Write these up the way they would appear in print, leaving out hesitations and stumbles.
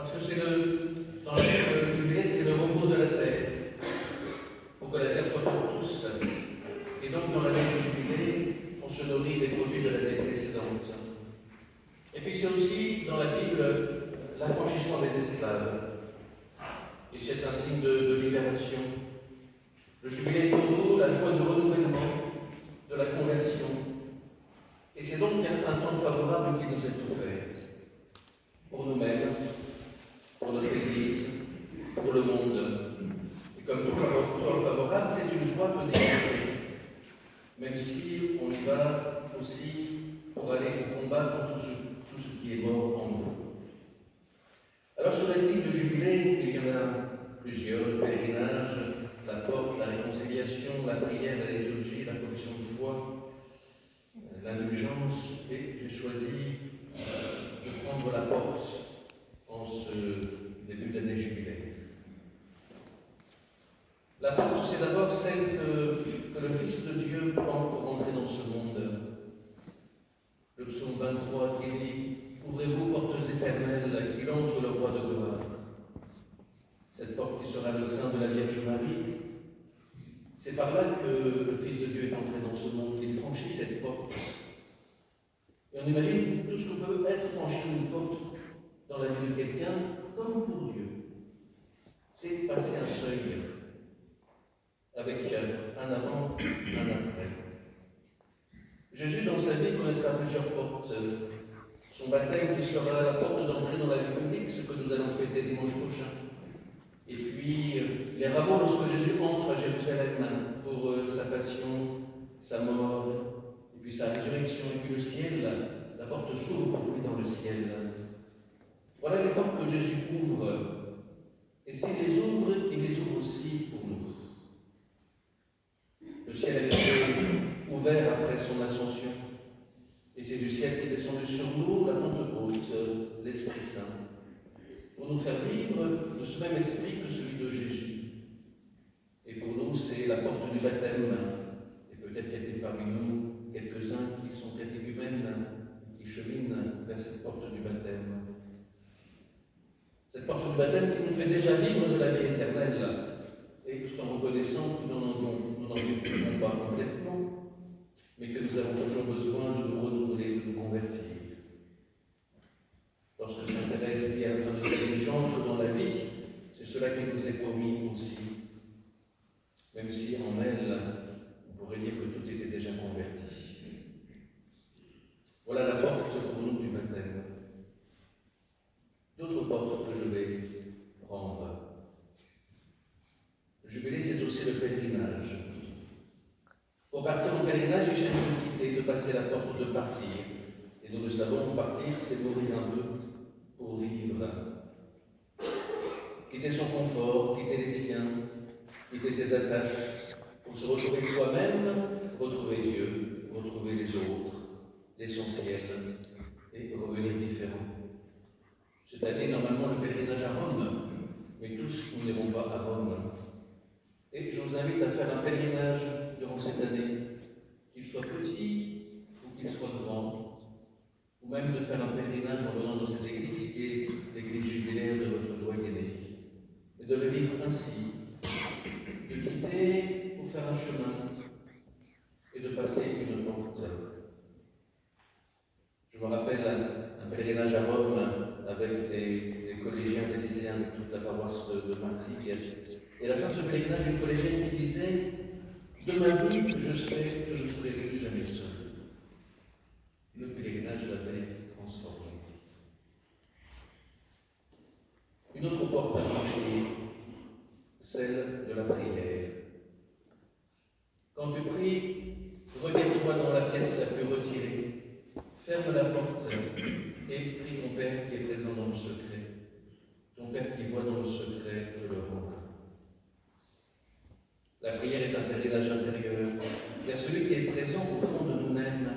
Parce que dans le jubilé, c'est le repos de la terre, pour que la terre soit pour tous. Et donc, dans l'année du jubilé, on se nourrit des produits de l'année précédente. Et puis, c'est aussi, dans la Bible, l'affranchissement des esclaves. Et c'est un signe de libération. Le jubilé est pour nous la joie de renouvellement, de la conversion. Et c'est donc un temps favorable qui nous est offert. Pour nous-mêmes, pour notre Église, pour le monde. Et comme tout favorable, c'est une joie peut-être, même si on y va aussi pour aller au combat contre tout ce qui est mort en nous. Alors sur les signes de jubilé, il y en a plusieurs: le pèlerinage, la porte, la réconciliation, la prière, la liturgie, la profession de foi, l'indulgence, et j'ai choisi de prendre la porte en ce début d'année jubilaire. La porte, c'est d'abord celle que le Fils de Dieu prend pour entrer dans ce monde. Le psaume 23 qui dit « Ouvrez-vous, portes éternelles, qu'il entre le roi de gloire ». Cette porte qui sera le sein de la Vierge Marie, c'est par là que le Fils de Dieu est entré dans ce monde. Il franchit cette porte. Et on imagine tout ce que peut être franchir une porte dans la vie de quelqu'un, comme pour Dieu. C'est passer un seuil, avec un avant, un après. Jésus, dans sa vie, connaîtra plusieurs portes. Son baptême qui sera la porte d'entrée dans la vie publique, ce que nous allons fêter dimanche prochain. Et puis, les rameaux, lorsque Jésus entre à Jérusalem pour sa passion, sa mort, et puis sa résurrection, et puis le ciel, la porte s'ouvre pour lui dans le ciel. Voilà les portes que Jésus ouvre. Et s'il les ouvre, il les ouvre aussi pour nous. Le ciel a été ouvert après son ascension. Et c'est du ciel qui est descendu sur nous, la Pentecôte, l'Esprit Saint, pour nous faire vivre de ce même esprit que celui de Jésus. Et pour nous, c'est la porte du baptême. Et peut-être y a-t-il parmi nous quelques-uns qui sont catéchumènes, qui cheminent vers cette porte du baptême. Cette porte du baptême qui nous fait déjà vivre de la vie éternelle, et tout en reconnaissant que nous n'en vivons pas complètement, mais que nous avons toujours besoin de nous renouveler, de nous convertir. Lorsque Sainte Thérèse dit à la fin de sa vie, j'entre dans la vie, c'est cela qui nous est promis aussi. Même si en elle, on pourrait dire que tout était déjà converti. Voilà la porte pour nous du baptême. D'autres portes que je vais prendre. Le jubilé, c'est aussi le pèlerinage. Pour partir en pèlerinage, il s'agit de quitter, de passer la porte, de partir. Et nous le savons, partir, c'est mourir un peu pour vivre. Quitter son confort, quitter les siens, quitter ses attaches, pour se retrouver soi-même, retrouver Dieu, retrouver les autres, l'essentiel, et revenir différent. Cette année, normalement, le pèlerinage à Rome, mais tous, nous n'irons pas à Rome. Et je vous invite à faire un pèlerinage durant cette année, qu'il soit petit ou qu'il soit grand, ou même de faire un pèlerinage en venant dans cette église qui est l'église jubilaire de votre doyenné, et de le vivre ainsi, de quitter pour faire un chemin et de passer une porte. Je me rappelle un pèlerinage à Rome avec des collégiens, des lycéens de toute la paroisse de Martigues. Et à la fin de ce pèlerinage, une collégienne qui disait « De ma vie, je sais, je ne serai plus jamais seul. » Le pèlerinage l'avait transformé. Une autre porte à franchir, celle de la prière. Quand tu pries, retire-toi dans la pièce la plus retirée, ferme la porte et prie ton Père qui est présent dans le secret. Ton Père qui voit dans le secret te le rendra. La prière est un pèlerinage intérieur. Il y a celui qui est présent au fond de nous-mêmes,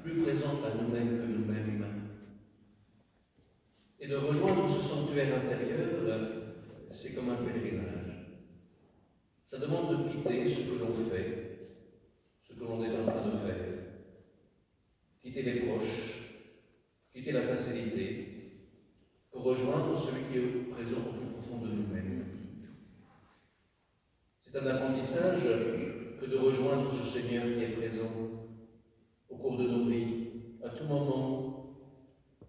plus présent à nous-mêmes que nous-mêmes. Et de rejoindre ce sanctuaire intérieur, c'est comme un pèlerinage. Ça demande de quitter ce que l'on fait, ce que l'on est en train de faire. Quitter les proches, quitter la facilité, pour rejoindre celui apprentissage que de rejoindre ce Seigneur qui est présent au cours de nos vies, à tout moment,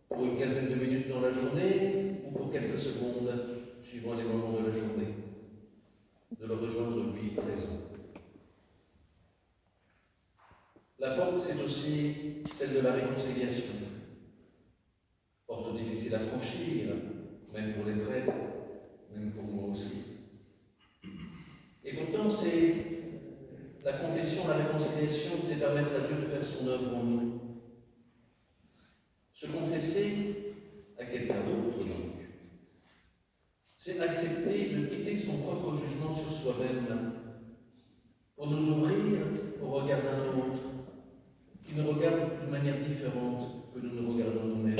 pour une quinzaine de minutes dans la journée ou pour quelques secondes, suivant les moments de la journée, de le rejoindre lui présent. La porte, c'est aussi celle de la réconciliation. Porte difficile à franchir, même pour les prêtres, même pour moi aussi. Et pourtant, c'est la confession, la réconciliation, c'est permettre à Dieu de faire son œuvre en nous. Se confesser à quelqu'un d'autre, donc, c'est accepter de quitter son propre jugement sur soi-même pour nous ouvrir au regard d'un autre qui nous regarde d'une manière différente que nous nous regardons nous-mêmes.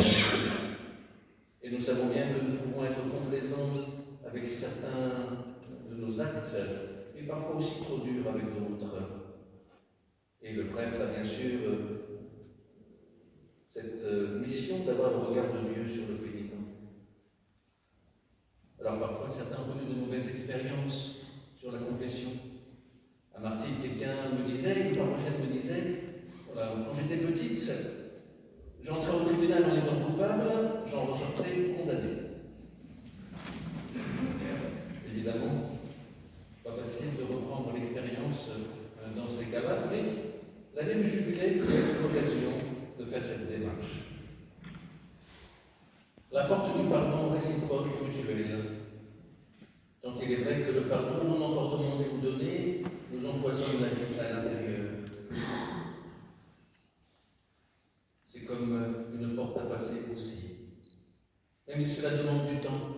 Et nous savons bien que nous pouvons être complaisants avec certains de nos actes, et parfois aussi trop durs avec d'autres. Et le prêtre a bien sûr cette mission d'avoir le regard de Dieu sur le pénitent. Alors parfois certains ont eu de mauvaises expériences sur la confession. À Martine, quelqu'un me disait, une paroissienne me disait, voilà, quand j'étais petite, j'entrais au tribunal en étant coupable, j'en ressortais condamné. Évidemment, pas facile de reprendre l'expérience dans ces cas-là, mais l'année du jubilé peut être l'occasion de faire cette démarche. La porte du pardon réciproque mutuel. Donc il est vrai que le pardon non encore demandé ou donné nous empoisonne la vie à l'intérieur. C'est comme une porte à passer aussi. Même si cela demande du temps.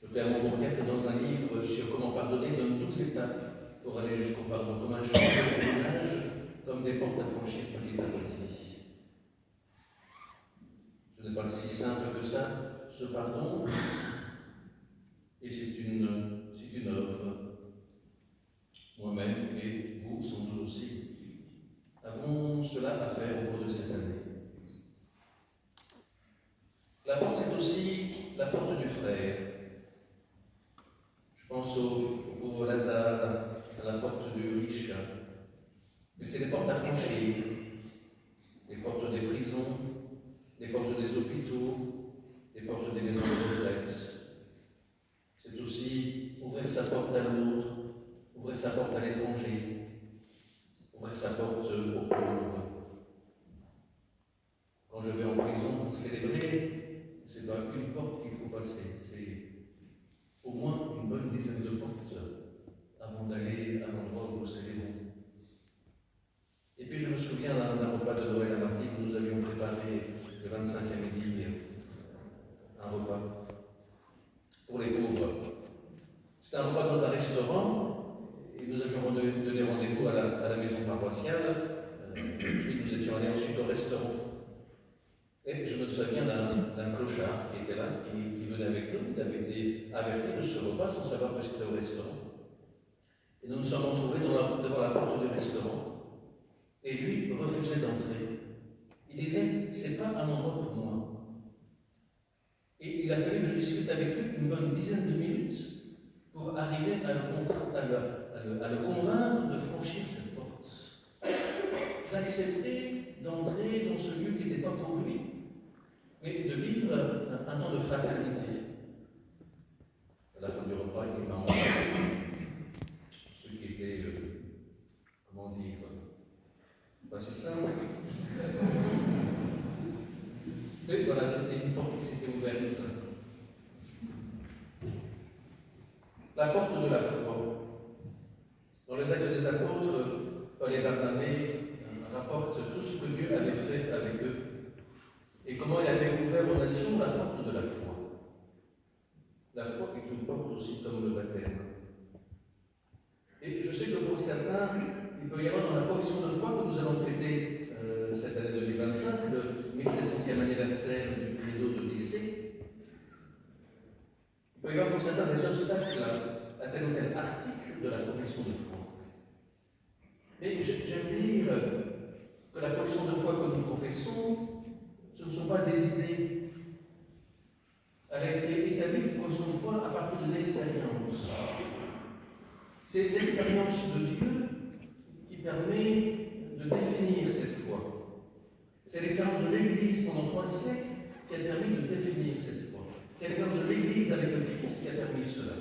Le Père Montbourquette, dans un livre sur comment pardonner, donne 12 étapes pour aller jusqu'au pardon, comme un chemin de pèlerinage, comme des portes à franchir petit à petit. Ce n'est pas si simple que ça, ce pardon, et c'est une œuvre. Moi-même et vous, sans doute aussi, avons cela à faire au cours de cette année. La porte, c'est aussi la porte du frère. Je pense au pauvre Lazare, à la porte du riche. Mais c'est les portes à franchir, les portes des prisons, les portes des hôpitaux, les portes des maisons de retraite. C'est aussi ouvrir sa porte à l'autre, ouvrir sa porte à l'étranger, ouvrir sa porte aux pauvres. Quand je vais en prison pour célébrer, ce n'est pas une porte qu'il faut passer, c'est au moins une bonne dizaine de portes avant d'aller à l'endroit où nous célébrons. Et puis je me souviens d'un repas de Noël à Martigues où nous avions préparé le 25e midi un repas pour les pauvres. C'était un repas dans un restaurant et nous avions donné rendez-vous à la maison paroissiale et nous étions allés ensuite au restaurant. Et je me souviens d'un clochard qui était là, qui venait avec nous. Il avait été averti de ce repas sans savoir que c'était au restaurant. Et nous nous sommes retrouvés devant la porte du restaurant. Et lui refusait d'entrer. Il disait, c'est pas un endroit pour moi. Et il a fallu que je discute avec lui une bonne dizaine de minutes pour arriver à le convaincre de franchir cette porte. D'accepter d'entrer dans ce lieu qui n'était pas pour lui, mais de vivre un temps de fraternité. À la fin du repas, il m'a embrassé. Ce qui était, comment dire, pas si simple. Mais voilà, c'était une porte qui s'était ouverte. La porte de la foi. Dans les Actes des Apôtres, Paul et Barnabé rapportent tout ce que Dieu avait fait avec eux et comment il avait ouvert aux nations la porte de la foi. La foi est une porte aussi comme le baptême. Et je sais que pour certains, il peut y avoir dans la profession de foi que nous allons fêter cette année 2025, le 1700e anniversaire du credo de Nicée, il peut y avoir pour certains des obstacles à tel ou tel article de la profession de foi. Mais j'aime dire que la profession de foi que nous professons, ce ne sont pas des idées. Elle a été établie, cette profession de foi, à partir d'une expérience. C'est l'expérience de Dieu qui permet de définir cette foi. C'est l'expérience de l'Église pendant 3 siècles qui a permis de définir cette foi. C'est l'expérience de l'Église avec le Christ qui a permis cela.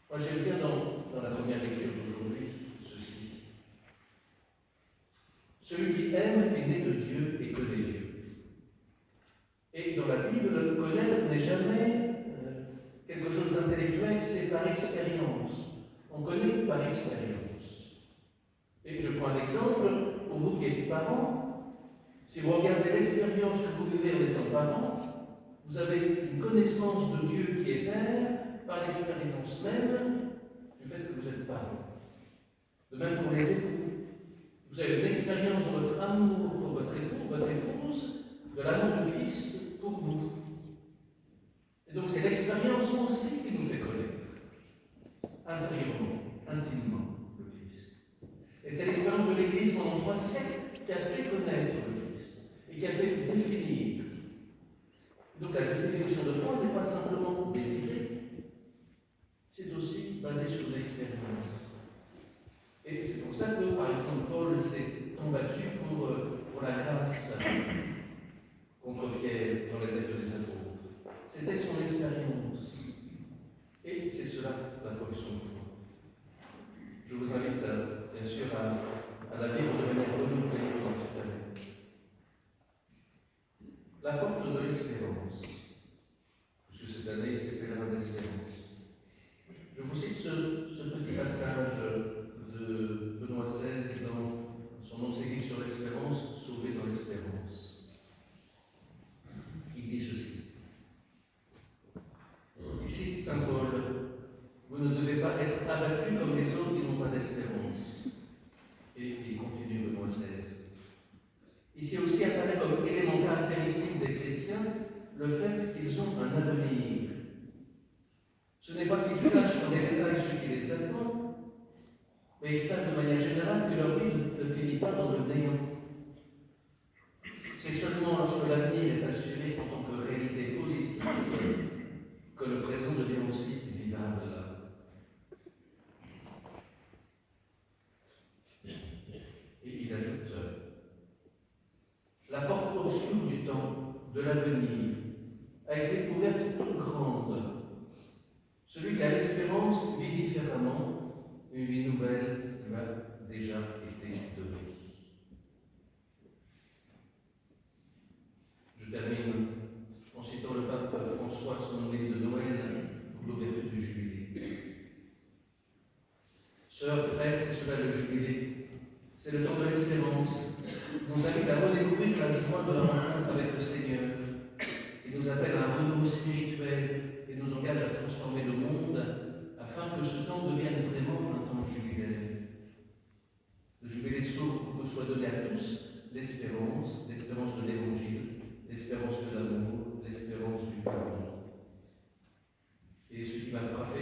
Moi, j'aime bien dans la première lecture d'aujourd'hui ceci. Celui qui aime est né de Dieu et connaît Dieu. Et dans la Bible, connaître n'est jamais quelque chose d'intellectuel, c'est par expérience. On connaît par expérience. Et je prends un exemple, pour vous qui êtes parents, si vous regardez l'expérience que vous vivez en étant parents, vous avez une connaissance de Dieu qui est Père par l'expérience même du fait que vous êtes parents. De même pour les époux. Vous avez une expérience de votre amour pour votre époux, votre épouse, de l'amour de Christ pour vous. Et donc c'est l'expérience aussi qui nous fait connaître, intérieurement, intimement, le Christ. Et c'est l'expérience de l'Église pendant 3 siècles qui a fait connaître le Christ et qui a fait définir. Donc la définition de foi n'est pas simplement désirée, c'est aussi basé sur l'expérience. Et c'est pour ça que, par exemple, Paul s'est combattu pour la grâce contre Pierre dans les Actes des Apôtres. C'était son expérience. Et c'est cela la profession de foi. Je vous invite, bien sûr, à la vivre de manière renouvelée dans cette année. La porte de l'espérance. Puisque cette année, c'est pèlerin d'espérance. Je vous cite ce petit passage de Benoît XVI dans son encyclique sur l'espérance, Sauvé dans l'espérance. Il dit ceci. Il cite saint Paul. Vous ne devez pas être abattus comme les autres qui n'ont pas d'espérance. Et il continue Benoît XVI. Ici aussi apparaît comme élément caractéristique des chrétiens le fait qu'ils ont un avenir. Ce n'est pas qu'ils sachent dans les détails ce qui les attend, mais ils savent de manière générale que leur vie ne finit pas dans le néant. C'est seulement lorsque l'avenir est assuré en tant que réalité positive que le présent devient aussi vivable. Et il ajoute la porte obscure du temps, de l'avenir, a été ouverte toute grande. Celui qui a l'espérance vit différemment, une vie nouvelle lui a déjà été donnée. Je termine en citant le pape François, son homélie de Noël, pour l'ouverture du jubilé. Sœurs, frères, c'est cela le jubilé. C'est le temps de l'espérance. Il nous invite à redécouvrir la joie de la rencontre avec le Seigneur. Il nous appelle à un renouveau spirituel et nous engage à transformer le monde afin que ce temps devienne vraiment un temps jubilaire. Le jubilé s'ouvre pour que soit donné à tous l'espérance de l'Évangile, l'espérance de l'amour, l'espérance du pardon. Et ce qui m'a frappé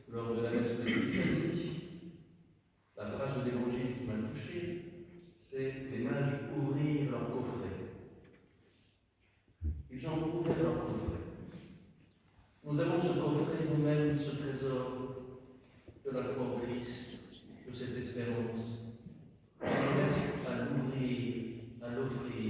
lors de la messe de l'Épiphanie, la phrase de l'Évangile qui m'a touché, c'est les mages ouvrirent leur coffret. Ils ont ouvert leur coffret. Nous avons ce coffret nous-mêmes, ce trésor de la foi au Christ, de cette espérance. On nous reste à l'ouvrir, à l'offrir